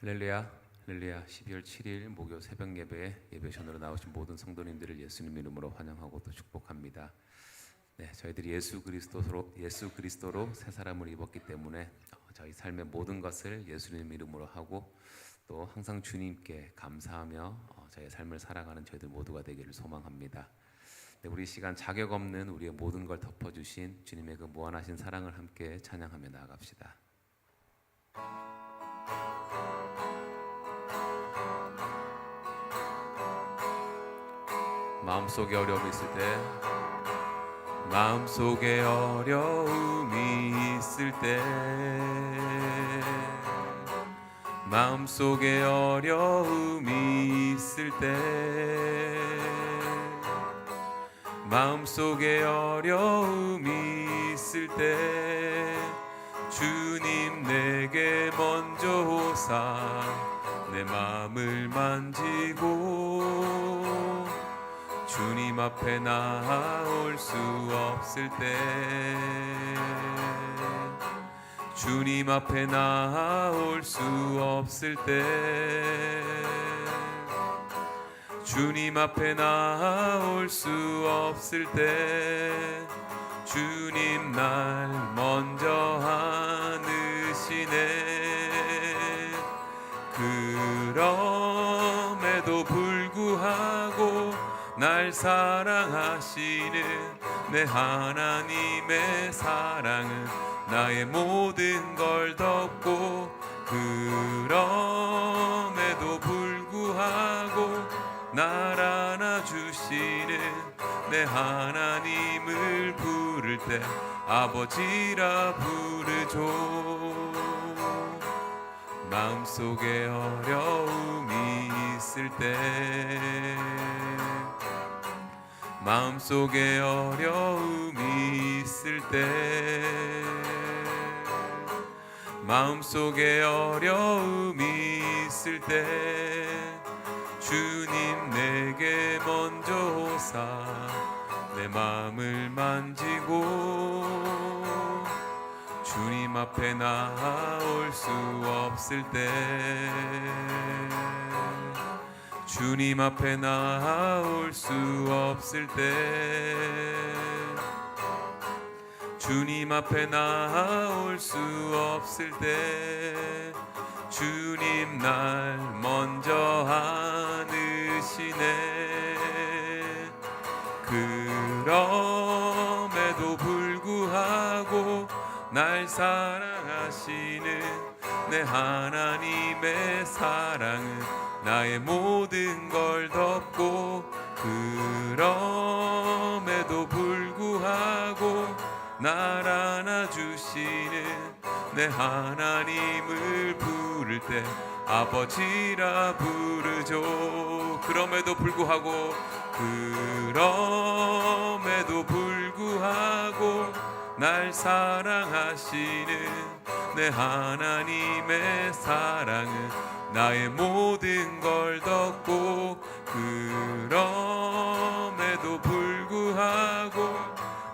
할렐루야, 할렐루야. 12월 7일 목요 새벽 예배에 예배션으로 나오신 모든 성도님들을 예수님 이름으로 환영하고 또 축복합니다. 네, 저희들이 예수 그리스도로 새 사람을 입었기 때문에 저희 삶의 모든 것을 예수님 이름으로 하고 또 항상 주님께 감사하며 저의 삶을 살아가는 저희들 모두가 되기를 소망합니다. 네, 우리 시간 자격 없는 우리의 모든 걸 덮어주신 주님의 그 무한하신 사랑을 함께 찬양하며 나아갑시다. 마음속에 어려움이 있을 때, 마음속에 어려움이 있을 때, 마음속에 어려움이 있을 때, 마음속에 어려움이 있을 때, 주님 내게 먼저 오사 내 마음을 만지고 주님 앞에 나올 수 없을 때, 주님 앞에 나올 수 없을 때, 주님 앞에 나올 수 없을 때, 주님 날 먼저 안으시네. 그럼에도 불구하고 날 사랑하시는 내 하나님의 사랑은 나의 모든 걸 덮고, 그럼에도 불구하고 날 안아주시는 내 하나님을 부를 때 아버지라 부르죠. 마음속에 어려움이 있을 때, 마음속에 어려움이 있을 때, 마음속에 어려움이 있을 때, 주님 내게 먼저 오사 내 마음을 만지고 주님 앞에 나올 수 없을 때, 주님 앞에 나올 수 없을 때, 주님 앞에 나올 수 없을 때, 주님 날 먼저 안으시네. 그럼에도 불구하고 날 사랑하시는 내 하나님의 사랑은 나의 모든 걸 덮고, 그럼에도 불구하고 날 안아주시는 내 하나님을 부를 때 아버지라 부르죠. 그럼에도 불구하고, 그럼에도 불구하고 날 사랑하시는 내 하나님의 사랑은 나의 모든 걸 덮고, 그럼에도 불구하고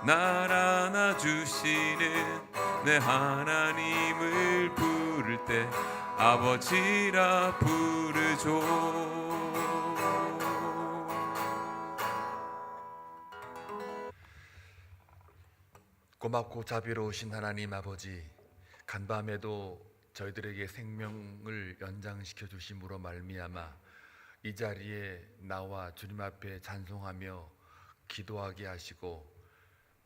날 안아주시는 내 하나님을 부를 때 아버지라 부르죠. 고맙고 자비로우신 하나님 아버지, 간밤에도 저희들에게 생명을 연장시켜 주심으로 말미암아 이 자리에 나와 주님 앞에 찬송하며 기도하게 하시고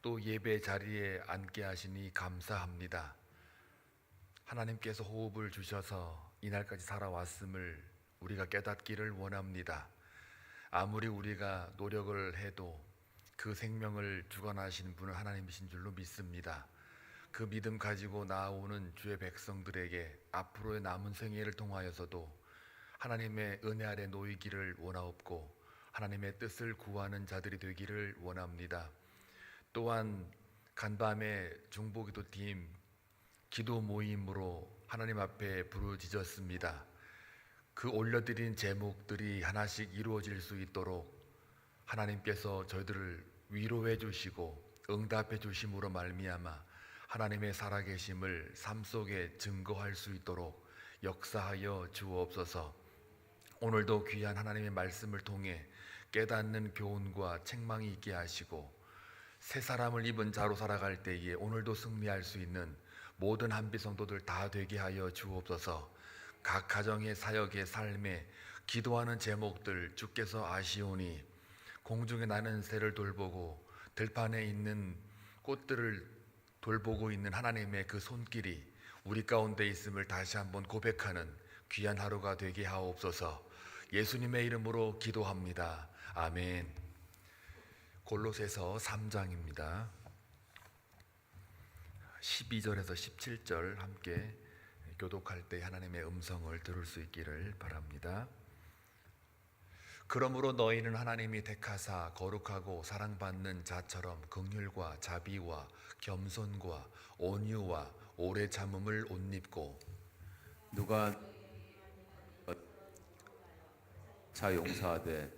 또 예배 자리에 앉게 하시니 감사합니다. 하나님께서 호흡을 주셔서 이날까지 살아왔음을 우리가 깨닫기를 원합니다. 아무리 우리가 노력을 해도 그 생명을 주관하시는 분은 하나님이신 줄로 믿습니다. 그 믿음 가지고 나아오는 주의 백성들에게 앞으로의 남은 생애를 통하여서도 하나님의 은혜 아래 놓이기를 원하옵고 하나님의 뜻을 구하는 자들이 되기를 원합니다. 또한 간밤에 중보기도팀 기도 모임으로 하나님 앞에 부르짖었습니다. 그 올려드린 제목들이 하나씩 이루어질 수 있도록 하나님께서 저희들을 위로해 주시고 응답해 주심으로 말미암아 하나님의 살아계심을 삶 속에 증거할 수 있도록 역사하여 주옵소서. 오늘도 귀한 하나님의 말씀을 통해 깨닫는 교훈과 책망이 있게 하시고 새 사람을 입은 자로 살아갈 때에 오늘도 승리할 수 있는 모든 한비 성도들 다 되게 하여 주옵소서. 각 가정의 사역의 삶에 기도하는 제목들 주께서 아시오니 공중에 나는 새를 돌보고 들판에 있는 꽃들을 돌보고 있는 하나님의 그 손길이 우리 가운데 있음을 다시 한번 고백하는 귀한 하루가 되게 하옵소서. 예수님의 이름으로 기도합니다. 아멘. 골로새서 3장입니다. 12절에서 17절 함께 교독할 때 하나님의 음성을 들을 수 있기를 바랍니다. 그러므로 너희는 하나님이 택하사 거룩하고 사랑받는 자처럼 긍휼과 자비와 겸손과 온유와 오래 참음을 옷 입고 누가 자 용서하되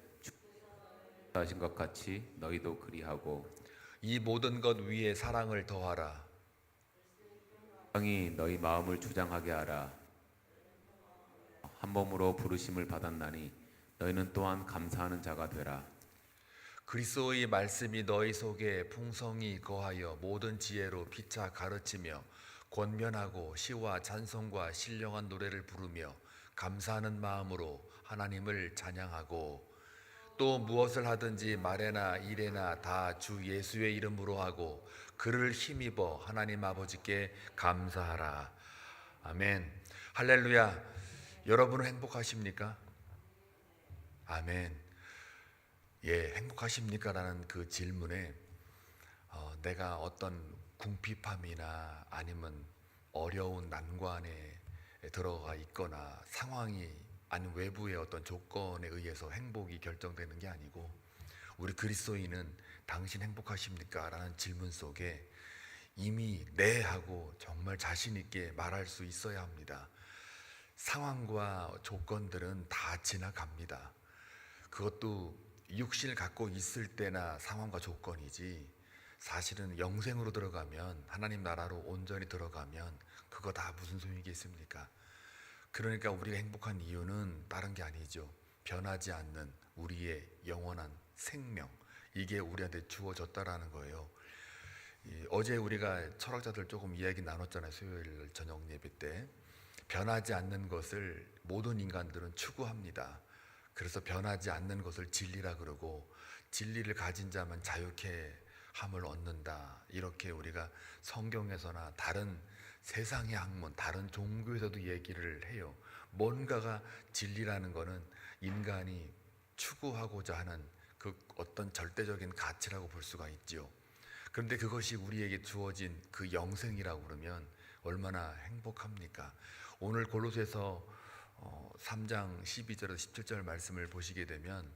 하신 것 같이 너희도 그리하고 이 모든 것 위에 사랑을 더하라. 사랑이 너희 마음을 주장하게 하라. 한 몸으로 부르심을 받았나니 너희는 또한 감사하는 자가 되라. 그리스도의 말씀이 너희 속에 풍성히 거하여 모든 지혜로 피차 가르치며 권면하고 시와 찬송과 신령한 노래를 부르며 감사하는 마음으로 하나님을 찬양하고 또 무엇을 하든지 말에나 일에나 다 주 예수의 이름으로 하고 그를 힘입어 하나님 아버지께 감사하라. 아멘. 할렐루야. 여러분은 행복하십니까? 아멘. 예, 행복하십니까? 라는 그 질문에 내가 어떤 궁핍함이나 아니면 어려운 난관에 들어가 있거나 상황이 아니면 외부의 어떤 조건에 의해서 행복이 결정되는 게 아니고 우리 그리스도인은 당신 행복하십니까? 라는 질문 속에 이미 네 하고 정말 자신 있게 말할 수 있어야 합니다. 상황과 조건들은 다 지나갑니다. 그것도 육신을 갖고 있을 때나 상황과 조건이지 사실은 영생으로 들어가면 하나님 나라로 온전히 들어가면 그거 다 무슨 소용이겠습니까? 그러니까 우리가 행복한 이유는 다른 게 아니죠. 변하지 않는 우리의 영원한 생명, 이게 우리한테 주어졌다라는 거예요. 어제 우리가 철학자들 조금 이야기 나눴잖아요. 수요일 저녁 예배 때 변하지 않는 것을 모든 인간들은 추구합니다. 그래서 변하지 않는 것을 진리라 그러고 진리를 가진 자만 자유케 함을 얻는다. 이렇게 우리가 성경에서나 다른 세상의 학문, 다른 종교에서도 얘기를 해요. 뭔가가 진리라는 거는 인간이 추구하고자 하는 그 어떤 절대적인 가치라고 볼 수가 있죠. 그런데 그것이 우리에게 주어진 그 영생이라고 그러면 얼마나 행복합니까? 오늘 골로새서 3장 12절에서 17절 말씀을 보시게 되면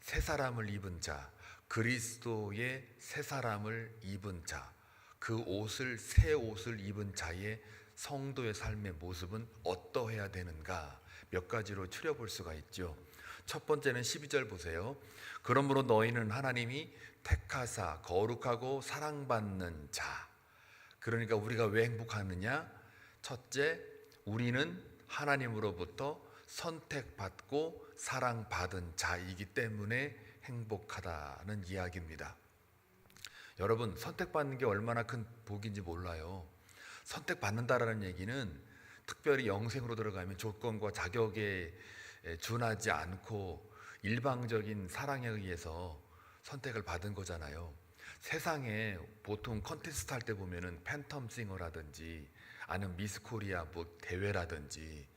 새 사람을 입은 자, 그리스도의 새 사람을 입은 자, 그 옷을 새 옷을 입은 자의 성도의 삶의 모습은 어떠해야 되는가 몇 가지로 추려볼 수가 있죠. 첫 번째는 12절 보세요. 그러므로 너희는 하나님이 택하사 거룩하고 사랑받는 자. 그러니까 우리가 왜 행복하느냐? 첫째, 우리는 하나님으로부터 선택받고 사랑받은 자이기 때문에 행복하다는 이야기입니다. 여러분, 선택받는 게 얼마나 큰 복인지 몰라요. 선택받는다라는 얘기는 특별히 영생으로 들어가면 조건과 자격에 준하지 않고 일방적인 사랑에 의해서 선택을 받은 거잖아요. 세상에 보통 컨테스트 할 때 보면은 팬텀 싱어라든지 아니면 미스 코리아 뭐 대회라든지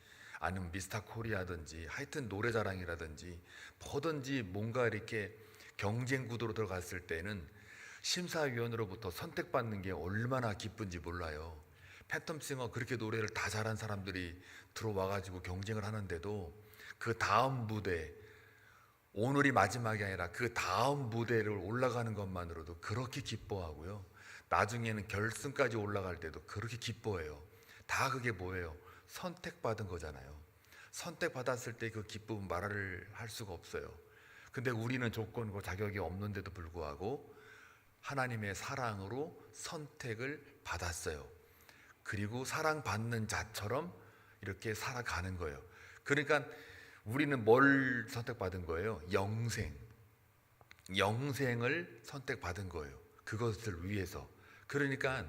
아니면 미스터 코리아든지 하여튼 노래자랑이라든지 뭐든지 뭔가 이렇게 경쟁 구도로 들어갔을 때는 심사위원으로부터 선택받는 게 얼마나 기쁜지 몰라요. 팬텀싱어 그렇게 노래를 다 잘한 사람들이 들어와가지고 경쟁을 하는데도 그 다음 무대, 오늘이 마지막이 아니라 그 다음 무대를 올라가는 것만으로도 그렇게 기뻐하고요. 나중에는 결승까지 올라갈 때도 그렇게 기뻐해요. 다 그게 뭐예요? 선택받은 거잖아요. 선택받았을 때 그 기쁨은 말을 할 수가 없어요. 근데 우리는 조건과 자격이 없는데도 불구하고 하나님의 사랑으로 선택을 받았어요. 그리고 사랑받는 자처럼 이렇게 살아가는 거예요. 그러니까 우리는 뭘 선택받은 거예요? 영생을 선택받은 거예요. 그것을 위해서. 그러니까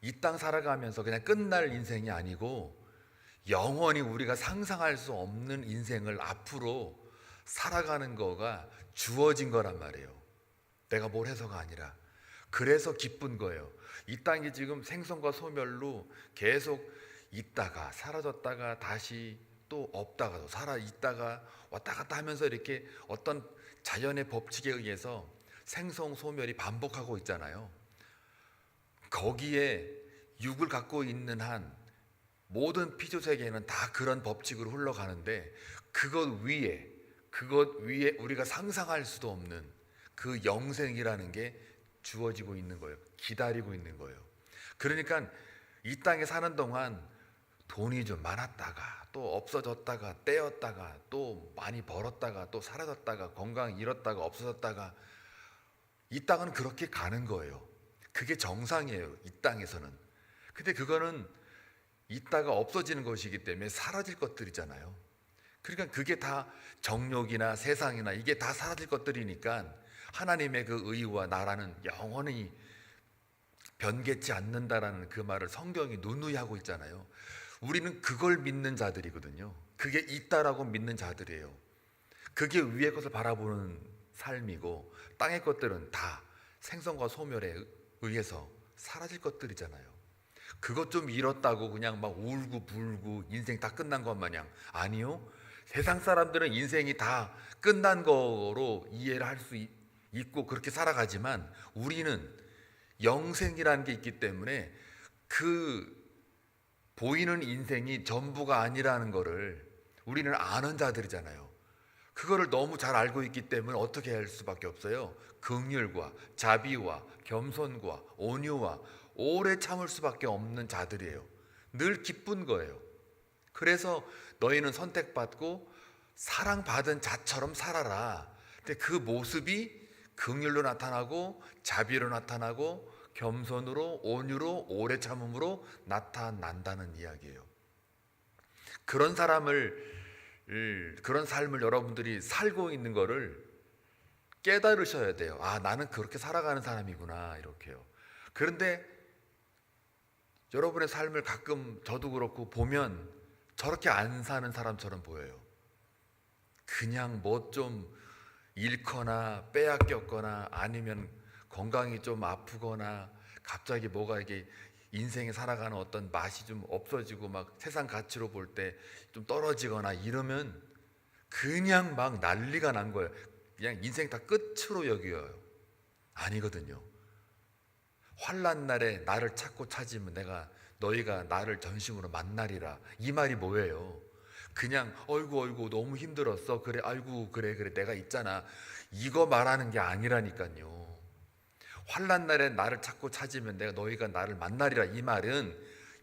이 땅 살아가면서 그냥 끝날 인생이 아니고 영원히 우리가 상상할 수 없는 인생을 앞으로 살아가는 거가 주어진 거란 말이에요. 내가 뭘 해서가 아니라. 그래서 기쁜 거예요. 이 땅이 지금 생선과 소멸로 계속 있다가 사라졌다가 다시 또 없다가 또 살아 있다가 왔다 갔다 하면서 이렇게 어떤 자연의 법칙에 의해서 생성 소멸이 반복하고 있잖아요. 거기에 육을 갖고 있는 한 모든 피조 세계는 다 그런 법칙으로 흘러가는데 그것 위에 우리가 상상할 수도 없는 그 영생이라는 게 주어지고 있는 거예요. 기다리고 있는 거예요. 그러니까 이 땅에 사는 동안 돈이 좀 많았다가 또 없어졌다가 떼었다가 또 많이 벌었다가 또 사라졌다가 건강 잃었다가 없어졌다가 이 땅은 그렇게 가는 거예요. 그게 정상이에요. 이 땅에서는. 근데 그거는 있다가 없어지는 것이기 때문에 사라질 것들이잖아요. 그러니까 그게 다 정욕이나 세상이나 이게 다 사라질 것들이니까 하나님의 그 의와 나라는 영원히 변개치 않는다라는 그 말을 성경이 누누이 하고 있잖아요. 우리는 그걸 믿는 자들이거든요. 그게 있다라고 믿는 자들이에요. 그게 위의 것을 바라보는 삶이고 땅의 것들은 다 생선과 소멸에 의해서 사라질 것들이잖아요. 그것 좀 잃었다고 그냥 막 울고 불고 인생 다 끝난 것 마냥. 아니요. 세상 사람들은 인생이 다 끝난 거로 이해를 할 수 있고 그렇게 살아가지만 우리는 영생이라는 게 있기 때문에 그 보이는 인생이 전부가 아니라는 거를 우리는 아는 자들이잖아요. 그거를 너무 잘 알고 있기 때문에 어떻게 할 수밖에 없어요? 긍휼과 자비와 겸손과 온유와 오래 참을 수밖에 없는 자들이에요. 늘 기쁜 거예요. 그래서 너희는 선택받고 사랑받은 자처럼 살아라. 근데 그 모습이 긍휼로 나타나고 자비로 나타나고 겸손으로 온유로 오래 참음으로 나타난다는 이야기예요. 그런 삶을 여러분들이 살고 있는 거를 깨달으셔야 돼요. 아, 나는 그렇게 살아가는 사람이구나, 이렇게요. 그런데 여러분의 삶을 가끔 저도 그렇고 보면 저렇게 안 사는 사람처럼 보여요. 그냥 뭐 좀 잃거나 빼앗겼거나 아니면 건강이 좀 아프거나 갑자기 뭐가 이게 인생에 살아가는 어떤 맛이 좀 없어지고 막 세상 가치로 볼 때 좀 떨어지거나 이러면 그냥 막 난리가 난 거예요. 그냥 인생 다 끝으로 여겨요. 아니거든요. 환난 날에 나를 찾고 찾으면 너희가 나를 전심으로 만나리라. 이 말이 뭐예요? 그냥 어이구 너무 힘들었어. 그래 아이고 그래 내가 있잖아. 이거 말하는 게 아니라니까요. 환난 날에 나를 찾고 찾으면 너희가 나를 만나리라. 이 말은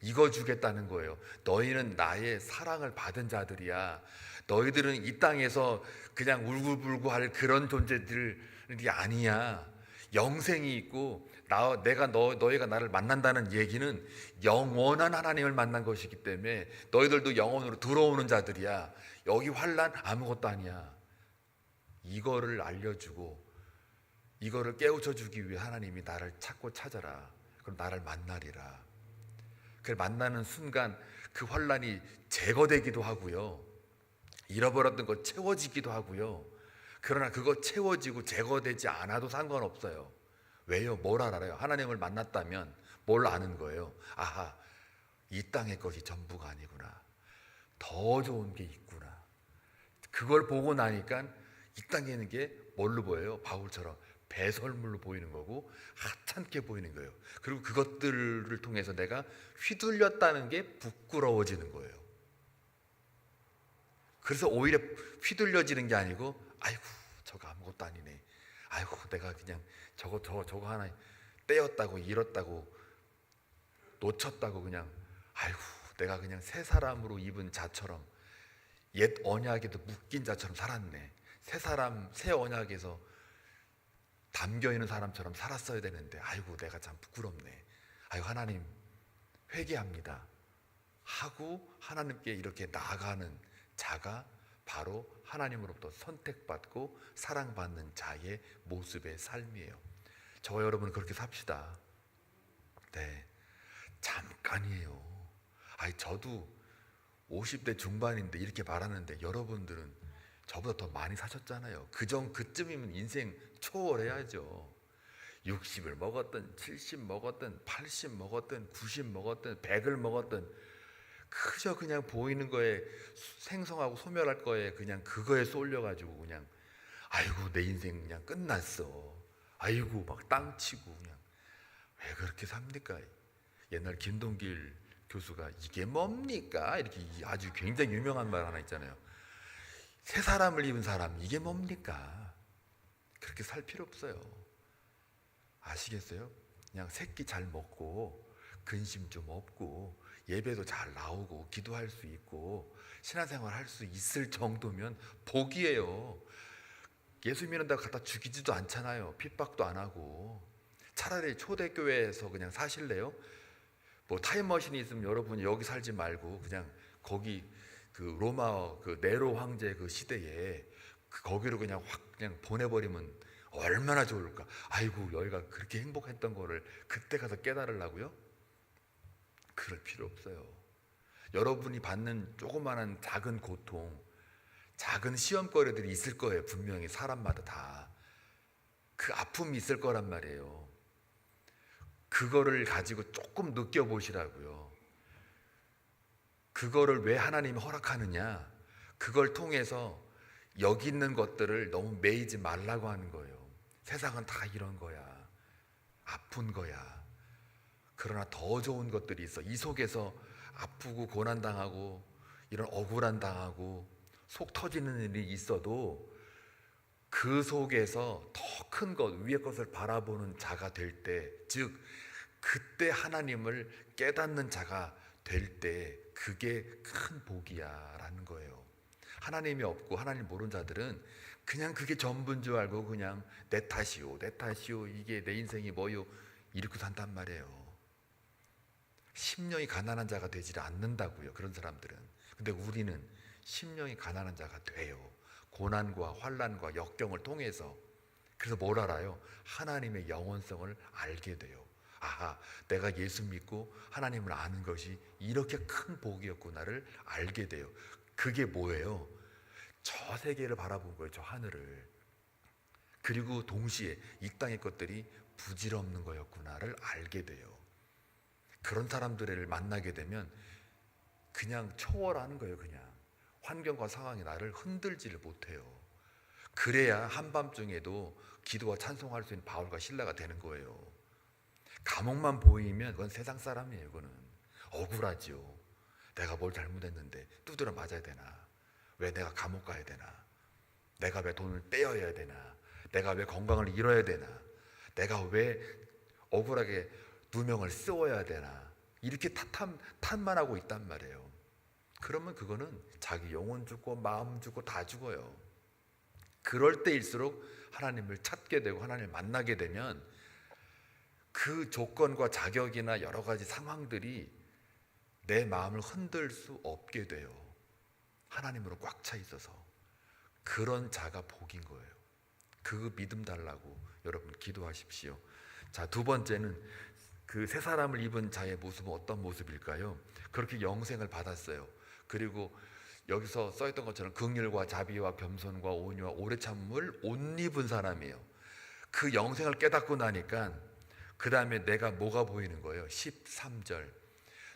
이거 주겠다는 거예요. 너희는 나의 사랑을 받은 자들이야. 너희들은 이 땅에서 그냥 울고불고 할 그런 존재들이 아니야. 영생이 있고 너희가 나를 만난다는 얘기는 영원한 하나님을 만난 것이기 때문에 너희들도 영원으로 들어오는 자들이야. 여기 환난 아무것도 아니야. 이거를 알려주고 이거를 깨우쳐 주기 위해 하나님이 나를 찾고 찾아라. 그럼 나를 만나리라. 그 만나는 순간 그 환난이 제거되기도 하고요. 잃어버렸던 거 채워지기도 하고요. 그러나 그거 채워지고 제거되지 않아도 상관없어요. 왜요? 뭘 알아요? 하나님을 만났다면 뭘 아는 거예요? 아하, 이 땅의 것이 전부가 아니구나. 더 좋은 게 있구나. 그걸 보고 나니까 이 땅에 있는 게 뭘로 보여요? 바울처럼 배설물로 보이는 거고 하찮게 보이는 거예요. 그리고 그것들을 통해서 내가 휘둘렸다는 게 부끄러워지는 거예요. 그래서 오히려 휘둘려지는 게 아니고 아이고 저거 아무것도 아니네. 아이고 내가 그냥 저거 하나 떼었다고 잃었다고 놓쳤다고 그냥 아이고 내가 그냥 새 사람으로 입은 자처럼 옛 언약에도 묶인 자처럼 살았네. 새 언약에서 담겨 있는 사람처럼 살았어야 되는데 아이고 내가 참 부끄럽네. 아유 하나님 회개합니다 하고 하나님께 이렇게 나아가는 자가 바로 하나님으로부터 선택받고 사랑받는 자의 모습의 삶이에요. 저와 여러분 그렇게 삽시다. 네, 잠깐이에요. 아니 저도 50대 중반인데 이렇게 말하는데 여러분들은 저보다 더 많이 사셨잖아요. 그쯤이면 인생 초월해야죠. 60을 먹었든 70 먹었든 80 먹었든 90 먹었든 100을 먹었든 그저 그냥 보이는 거에 생성하고 소멸할 거에 그냥 그거에 쏠려가지고 그냥 아이고 내 인생 그냥 끝났어. 아이고 막 땅치고 그냥 왜 그렇게 삽니까? 옛날 김동길 교수가 이게 뭡니까? 이렇게 아주 굉장히 유명한 말 하나 있잖아요. 새 사람을 입은 사람 이게 뭡니까? 그렇게 살 필요 없어요. 아시겠어요? 그냥 새끼 잘 먹고 근심 좀 없고 예배도 잘 나오고 기도할 수 있고 신앙생활 할 수 있을 정도면 복이에요. 예수 믿는다고 갖다 죽이지도 않잖아요. 핍박도 안 하고. 차라리 초대교회에서 그냥 사실래요? 뭐 타임머신이 있으면 여러분이 여기 살지 말고 그냥 거기 그 로마 그 네로 황제 그 시대에 거기로 그냥 확 그냥 보내버리면 얼마나 좋을까. 아이고 여기가 그렇게 행복했던 거를 그때 가서 깨달으려고요? 그럴 필요 없어요. 여러분이 받는 조그마한 작은 고통, 작은 시험거리들이 있을 거예요. 분명히 사람마다 다. 그 아픔이 있을 거란 말이에요. 그거를 가지고 조금 느껴보시라고요. 그거를 왜 하나님이 허락하느냐? 그걸 통해서 여기 있는 것들을 너무 매이지 말라고 하는 거예요. 세상은 다 이런 거야. 아픈 거야. 그러나 더 좋은 것들이 있어. 이 속에서 아프고 고난당하고 이런 억울한 당하고 속 터지는 일이 있어도 그 속에서 더 큰 것, 위의 것을 바라보는 자가 될 때, 즉 그때 하나님을 깨닫는 자가 될 때 그게 큰 복이야 라는 거예요. 하나님이 없고 하나님 모르는 자들은 그냥 그게 전부인 줄 알고 그냥 내 탓이요 이게 내 인생이 뭐요 이렇게 산단 말이에요. 심령이 가난한 자가 되지 않는다고요. 그런 사람들은. 근데 우리는 심령이 가난한 자가 돼요. 고난과 환난과 역경을 통해서. 그래서 뭘 알아요? 하나님의 영원성을 알게 돼요. 아하, 내가 예수 믿고 하나님을 아는 것이 이렇게 큰 복이었구나를 알게 돼요. 그게 뭐예요? 저 세계를 바라본 거예요. 저 하늘을. 그리고 동시에 이 땅의 것들이 부질없는 거였구나를 알게 돼요. 그런 사람들을 만나게 되면 그냥 초월하는 거예요. 그냥 환경과 상황이 나를 흔들지를 못해요. 그래야 한밤중에도 기도와 찬송할 수 있는 바울과 실라가 되는 거예요. 감옥만 보이면 그건 세상 사람이에요. 그거는 억울하죠. 내가 뭘 잘못했는데 두드려 맞아야 되나? 왜 내가 감옥 가야 되나? 내가 왜 돈을 떼어야 되나? 내가 왜 건강을 잃어야 되나? 내가 왜 억울하게 누명을 씌워야 되나? 이렇게 탓만 하고 있단 말이에요. 그러면 그거는 자기 영혼 죽고 마음 죽고 다 죽어요. 그럴 때일수록 하나님을 찾게 되고 하나님을 만나게 되면 그 조건과 자격이나 여러 가지 상황들이 내 마음을 흔들 수 없게 돼요. 하나님으로 꽉 차 있어서. 그런 자가 복인 거예요. 그 믿음 달라고 여러분 기도하십시오. 자, 두 번째는 그 새 사람을 입은 자의 모습은 어떤 모습일까요? 그렇게 영생을 받았어요. 그리고 여기서 써있던 것처럼 긍휼과 자비와 겸손과 온유와 오래 참음을 옷 입은 사람이에요. 그 영생을 깨닫고 나니까 그 다음에 내가 뭐가 보이는 거예요? 13절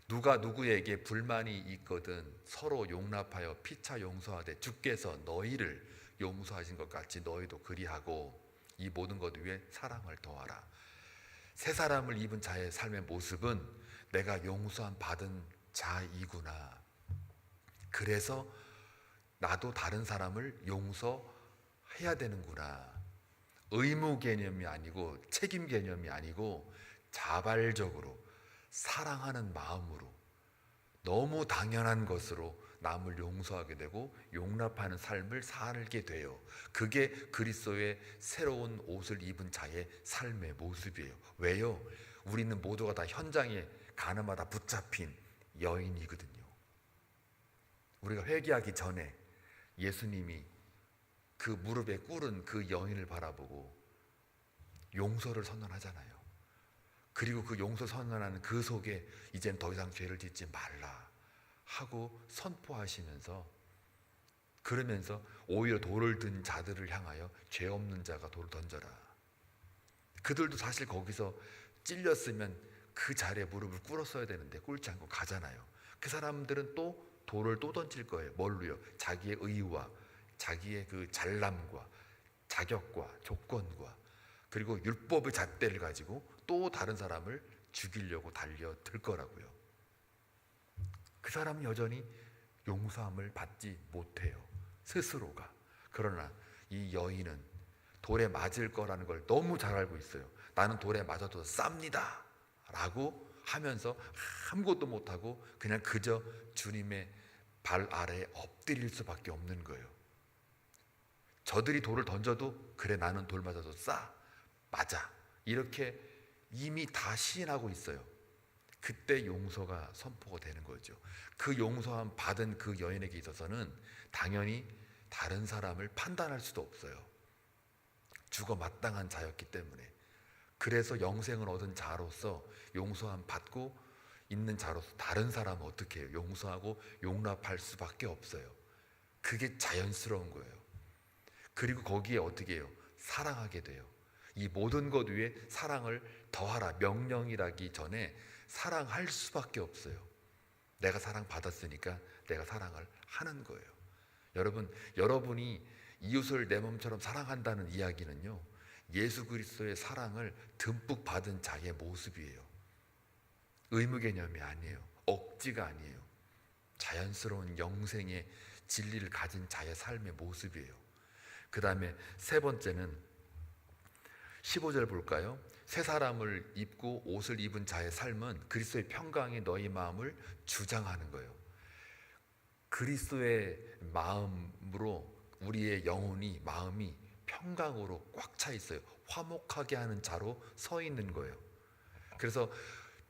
누가 누구에게 불만이 있거든 서로 용납하여 피차 용서하되 주께서 너희를 용서하신 것 같이 너희도 그리하고 이 모든 것 위에 사랑을 더하라. 새 사람을 입은 자의 삶의 모습은 내가 용서함 받은 자이구나. 그래서 나도 다른 사람을 용서해야 되는구나. 의무 개념이 아니고 책임 개념이 아니고 자발적으로 사랑하는 마음으로 너무 당연한 것으로 남을 용서하게 되고 용납하는 삶을 살게 돼요. 그게 그리스도의 새로운 옷을 입은 자의 삶의 모습이에요. 왜요? 우리는 모두가 다 현장에 가늠하다 붙잡힌 여인이거든요. 우리가 회개하기 전에 예수님이 그 무릎에 꿇은 그 여인을 바라보고 용서를 선언하잖아요. 그리고 그 용서 선언하는 그 속에 이젠 더 이상 죄를 짓지 말라 하고 선포하시면서, 그러면서 오히려 돌을 든 자들을 향하여 죄 없는 자가 돌을 던져라. 그들도 사실 거기서 찔렸으면 그 자리에 무릎을 꿇었어야 되는데 꿇지 않고 가잖아요. 그 사람들은 또 돌을 또 던질 거예요. 뭘로요? 자기의 의와 자기의 그 잘남과 자격과 조건과 그리고 율법의 잣대를 가지고 또 다른 사람을 죽이려고 달려들 거라고요. 그 사람은 여전히 용서함을 받지 못해요, 스스로가. 그러나 이 여인은 돌에 맞을 거라는 걸 너무 잘 알고 있어요. 나는 돌에 맞아도 쌉니다 라고 하면서 아무것도 못하고 그냥 그저 주님의 발 아래에 엎드릴 수밖에 없는 거예요. 저들이 돌을 던져도 그래 나는 돌 맞아도 맞아 이렇게 이미 다 시인하고 있어요. 그때 용서가 선포가 되는 거죠. 그 용서함 받은 그 여인에게 있어서는 당연히 다른 사람을 판단할 수도 없어요. 죽어 마땅한 자였기 때문에. 그래서 영생을 얻은 자로서 용서함 받고 있는 자로서 다른 사람은 어떻게 해요? 용서하고 용납할 수밖에 없어요. 그게 자연스러운 거예요. 그리고 거기에 어떻게 해요? 사랑하게 돼요. 이 모든 것 위에 사랑을 더하라 명령이라기 전에 사랑할 수밖에 없어요. 내가 사랑받았으니까 내가 사랑을 하는 거예요. 여러분, 여러분이 이웃을 내 몸처럼 사랑한다는 이야기는요, 예수 그리스도의 사랑을 듬뿍 받은 자의 모습이에요. 의무 개념이 아니에요. 억지가 아니에요. 자연스러운 영생의 진리를 가진 자의 삶의 모습이에요. 그 다음에 세 번째는 15절 볼까요? 새 사람을 입고 옷을 입은 자의 삶은 그리스도의 평강이 너희 마음을 주장하는 거예요. 그리스도의 마음으로 우리의 영혼이, 마음이 평강으로 꽉 차 있어요. 화목하게 하는 자로 서 있는 거예요. 그래서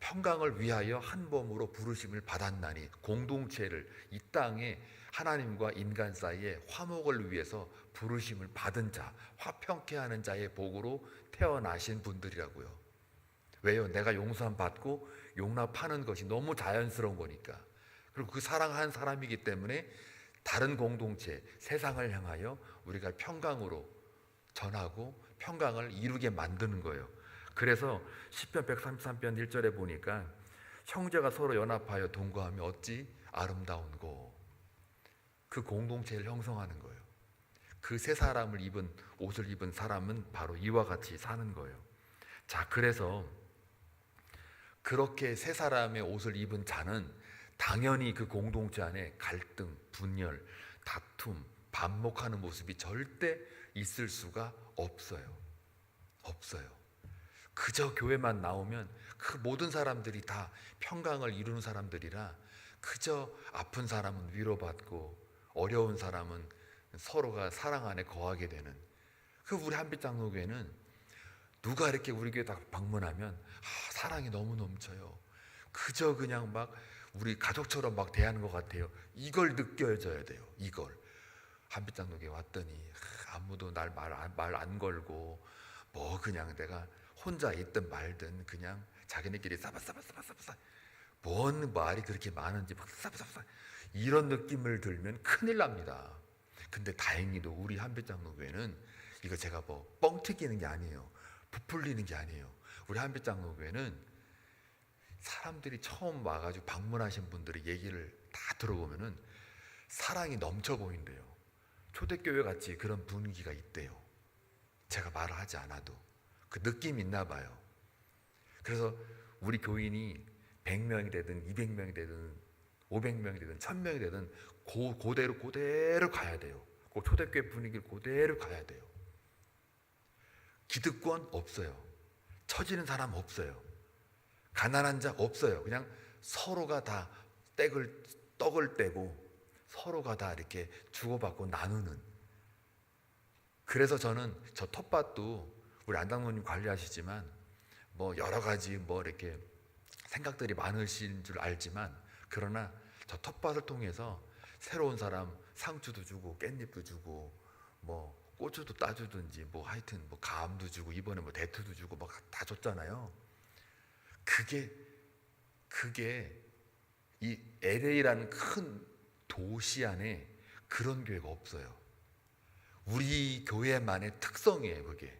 평강을 위하여 한 몸으로 부르심을 받았나니, 공동체를, 이 땅에 하나님과 인간 사이에 화목을 위해서 부르심을 받은 자, 화평케 하는 자의 복으로 태어나신 분들이라고요. 왜요? 내가 용서함 받고 용납하는 것이 너무 자연스러운 거니까. 그리고 그 사랑한 사람이기 때문에 다른 공동체, 세상을 향하여 우리가 평강으로 전하고 평강을 이루게 만드는 거예요. 그래서 시편 133편 1절에 보니까 형제가 서로 연합하여 동거하며 어찌 아름다운고, 그 공동체를 형성하는 거예요. 그 새 사람을 입은, 옷을 입은 사람은 바로 이와 같이 사는 거예요. 자, 그래서 그렇게 새 사람의 옷을 입은 자는 당연히 그 공동체 안에 갈등, 분열, 다툼, 반목하는 모습이 절대 있을 수가 없어요. 없어요. 그저 교회만 나오면 그 모든 사람들이 다 평강을 이루는 사람들이라, 그저 아픈 사람은 위로받고 어려운 사람은 서로가 사랑 안에 거하게 되는, 그 우리 한빛장로교회는 누가 이렇게 우리 교회 딱 방문하면 사랑이 너무 넘쳐요. 그저 그냥 막 우리 가족처럼 막 대하는 것 같아요. 이걸 느껴져야 돼요. 이걸. 한빛장로교회 왔더니 아무도 날 말 안 걸고 뭐 그냥 내가 혼자 있든 말든 그냥 자기네끼리 싸바싸바싸바싸, 뭔 말이 그렇게 많은지 막 싸바싸바, 이런 느낌을 들면 큰일 납니다. 근데 다행히도 우리 한빛장로교회는, 이거 제가 뭐 뻥튀기는 게 아니에요, 부풀리는 게 아니에요. 우리 한빛장로교회는 사람들이 처음 와가지고 방문하신 분들의 얘기를 다 들어보면은 사랑이 넘쳐 보인대요. 초대교회 같이 그런 분위기가 있대요. 제가 말을 하지 않아도 그 느낌이 있나 봐요. 그래서 우리 교인이 100명이 되든 200명이 되든 500명이 되든 1000명이 되든 그대로 가야 돼요. 그 초대교회 분위기를 그대로 가야 돼요. 기득권 없어요. 처지는 사람 없어요. 가난한 자 없어요. 그냥 서로가 다 떡을 떼고 서로가 다 이렇게 주고받고 나누는. 그래서 저는 저 텃밭도 우리 안당노님 관리하시지만 뭐 여러 가지 뭐 이렇게 생각들이 많으신 줄 알지만, 그러나 저 텃밭을 통해서 새로운 사람 상추도 주고 깻잎도 주고 뭐 고추도 따주든지 뭐 하여튼 뭐 감도 주고 이번에 뭐 대투도 주고 막 다 줬잖아요. 그게 이 LA라는 큰 도시 안에 그런 교회가 없어요. 우리 교회만의 특성이에요, 그게.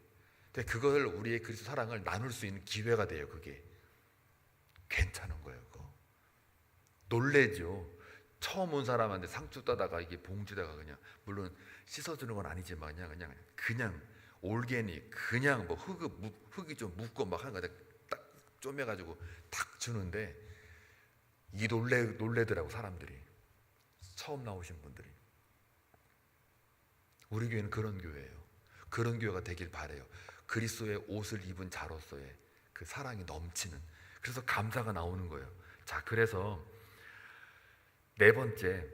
근데 그걸 우리의 그리스도 사랑을 나눌 수 있는 기회가 돼요, 그게. 괜찮은 거예요, 그거. 놀래죠. 처음 온 사람한테 상추 따다가 이게 봉지다가 그냥, 물론 씻어주는 건 아니지만 그냥 올게닉, 그냥 뭐 흙이 좀 묻고 막 하는 거 딱 쪼매가지고 탁 주는데 이 놀래더라고, 사람들이. 처음 나오신 분들이. 우리 교회는 그런 교회예요. 그런 교회가 되길 바래요. 그리스도의 옷을 입은 자로서의 그 사랑이 넘치는. 그래서 감사가 나오는 거예요. 자, 그래서 네 번째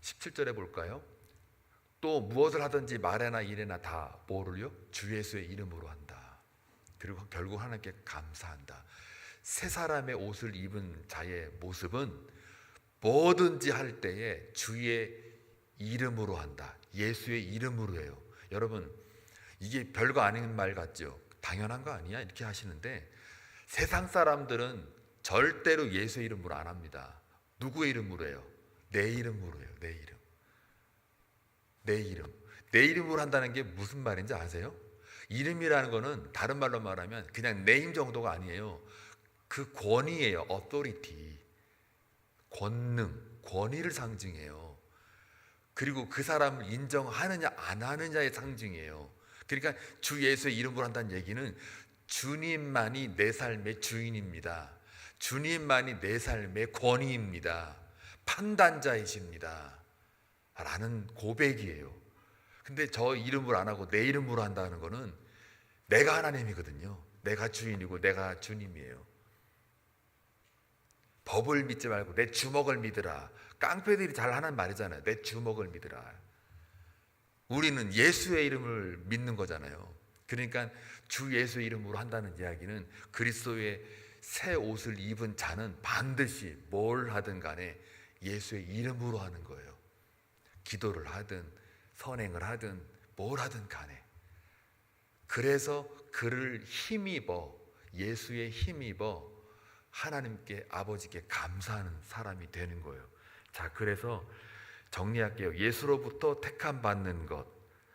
17절에 볼까요? 또 무엇을 하든지 말에나 일에나 다 뭐를요? 주 예수의 이름으로 한다. 그리고 결국 하나님께 감사한다. 새 사람의 옷을 입은 자의 모습은 뭐든지 할 때에 주의 이름으로 한다. 예수의 이름으로 해요. 여러분, 이게 별거 아닌 말 같죠? 당연한 거 아니야? 이렇게 하시는데 세상 사람들은 절대로 예수의 이름으로 안 합니다. 누구의 이름으로 해요? 내 이름으로 해요. 내 이름. 내 이름. 내 이름으로 한다는 게 무슨 말인지 아세요? 이름이라는 거는 다른 말로 말하면 그냥 네임 정도가 아니에요. 그 권위예요. authority. 권능, 권위를 상징해요. 그리고 그 사람을 인정하느냐 안 하느냐의 상징이에요. 그러니까 주 예수의 이름으로 한다는 얘기는 주님만이 내 삶의 주인입니다. 주님만이 내 삶의 권위입니다. 판단자이십니다. 라는 고백이에요. 근데 저 이름으로 안 하고 내 이름으로 한다는 거는 내가 하나님이거든요. 내가 주인이고 내가 주님이에요. 법을 믿지 말고 내 주먹을 믿으라. 깡패들이 잘 하는 말이잖아요. 내 주먹을 믿으라. 우리는 예수의 이름을 믿는 거잖아요. 그러니까 주 예수의 이름으로 한다는 이야기는 그리스도의 새 옷을 입은 자는 반드시 뭘 하든 간에 예수의 이름으로 하는 거예요. 기도를 하든 선행을 하든 뭘 하든 간에. 그래서 그를 힘입어, 예수의 힘입어 하나님께, 아버지께 감사하는 사람이 되는 거예요. 자, 그래서 정리할게요. 예수로부터 택함 받는 것,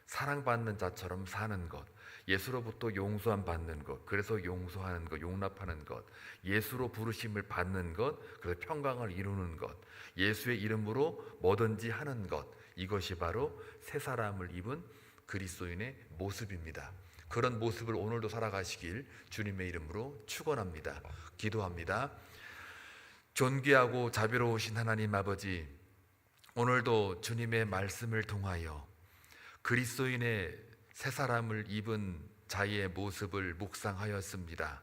사랑받는 자처럼 사는 것, 예수로부터 용서함 받는 것, 그래서 용서하는 것, 용납하는 것, 예수로 부르심을 받는 것, 그래서 평강을 이루는 것, 예수의 이름으로 뭐든지 하는 것, 이것이 바로 새 사람을 입은 그리스도인의 모습입니다. 그런 모습을 오늘도 살아가시길 주님의 이름으로 축원합니다. 기도합니다. 존귀하고 자비로우신 하나님 아버지, 오늘도 주님의 말씀을 통하여 그리스도인의 새 사람을 입은 자의 모습을 묵상하였습니다.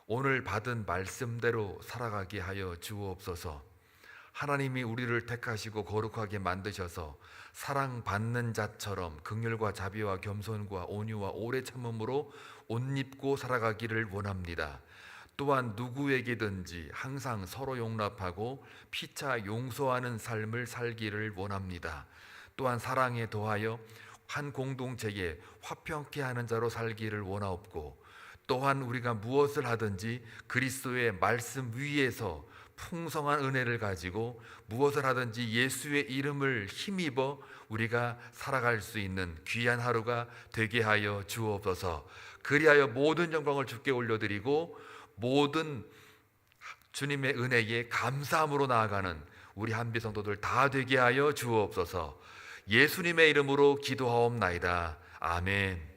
오늘 받은 말씀대로 살아가게 하여 주옵소서. 하나님이 우리를 택하시고 거룩하게 만드셔서 사랑받는 자처럼 긍휼과 자비와 겸손과 온유와 오래 참음으로 옷 입고 살아가기를 원합니다. 또한 누구에게든지 항상 서로 용납하고 피차 용서하는 삶을 살기를 원합니다. 또한 사랑에 더하여 한 공동체에 화평케 하는 자로 살기를 원하옵고, 또한 우리가 무엇을 하든지 그리스도의 말씀 위에서 풍성한 은혜를 가지고 무엇을 하든지 예수의 이름을 힘입어 우리가 살아갈 수 있는 귀한 하루가 되게 하여 주옵소서. 그리하여 모든 영광을 주께 올려드리고 모든 주님의 은혜에 감사함으로 나아가는 우리 한비 성도들 다 되게 하여 주옵소서. 예수님의 이름으로 기도하옵나이다. 아멘.